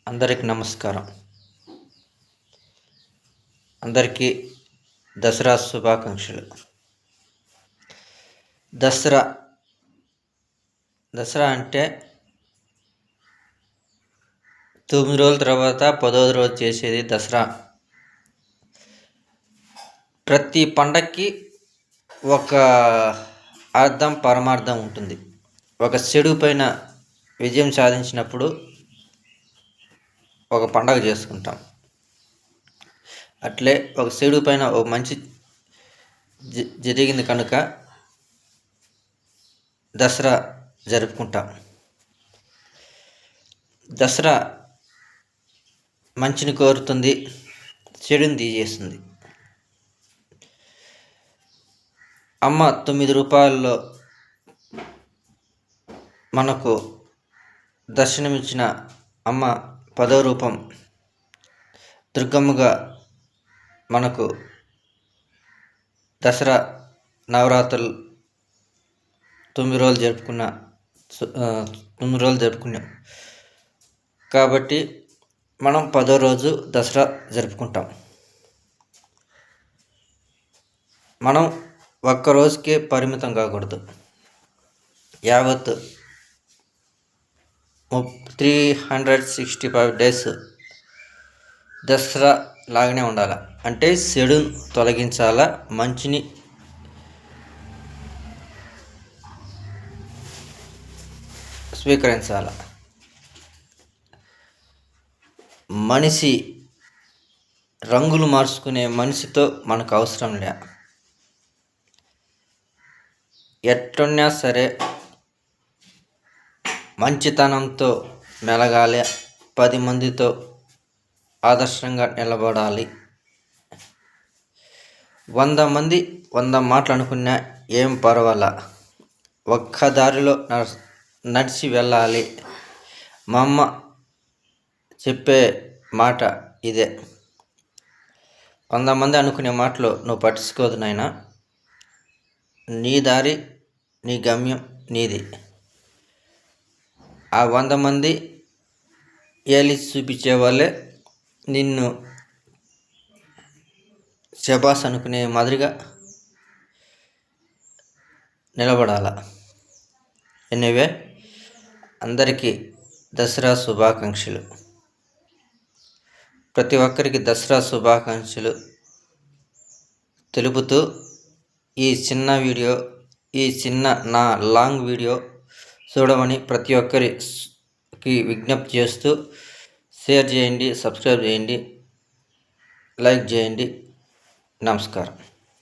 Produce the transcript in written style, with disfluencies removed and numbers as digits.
అందరికి నమస్కారం. అందరికీ దసరా శుభాకాంక్షలు. దసరా దసరా అంటే 9 రోజుల తర్వాత 10వ రోజు చేసేది దసరా. ప్రతి పండక్కి ఒక అర్థం పరమార్థం ఉంటుంది. ఒక చెడు పైన విజయం సాధించినప్పుడు ఒక పండగ చేసుకుంటాం. అట్లే ఒక చెడు పైన ఒక మంచి జరిగింది కనుక దసరా జరుపుకుంటాం. దసరా మంచిని కోరుతుంది, చెడుని తీసేస్తుంది. అమ్మ 9 రూపాయల్లో మనకు దర్శనమిచ్చిన అమ్మ 10వ రూపం దుర్గమ్మగా మనకు దసరా నవరాత్రులు 9 రోజులు జరుపుకున్నాం కాబట్టి మనం 10వ రోజు దసరా జరుపుకుంటాం. మనం ఒక్కరోజుకే పరిమితం కాకూడదు. యావత్ 365 డేస్ దసరా లాగానే ఉండాలి. అంటే చెడును తొలగించాలా, మంచిని స్వీకరించాల. మనిషి రంగులు మార్చుకునే మనిషితో మనకు అవసరం లే. ఎట్టున్నా సరే మంచితనంతో మెలగాలి, 10 మందితో ఆదర్శంగా నిలబడాలి. 100 మంది 100 మాటలు అనుకున్నా ఏం పర్వాలా, ఒక్క దారిలో నడిచి వెళ్ళాలి. మా అమ్మ చెప్పే మాట ఇదే. 100 మంది అనుకునే మాటలు నువ్వు పట్టించుకోదు నాయనా, నీ దారి నీ గమ్యం నీది. ఆ 100 మంది ఏలి చూపించే వాళ్ళే నిన్ను శబాస్ అనుకునే మాదిరిగా నిలబడాల. ఎనీవే, అందరికీ దసరా శుభాకాంక్షలు. ప్రతి ఒక్కరికి దసరా శుభాకాంక్షలు తెలుపుతూ ఈ చిన్న నా లాంగ్ వీడియో చూడమని ప్రతి ఒక్కరికి విజ్ఞప్తి చేస్తూ షేర్ చేయండి, సబ్స్క్రైబ్ చేయండి, లైక్ చేయండి. నమస్కారం.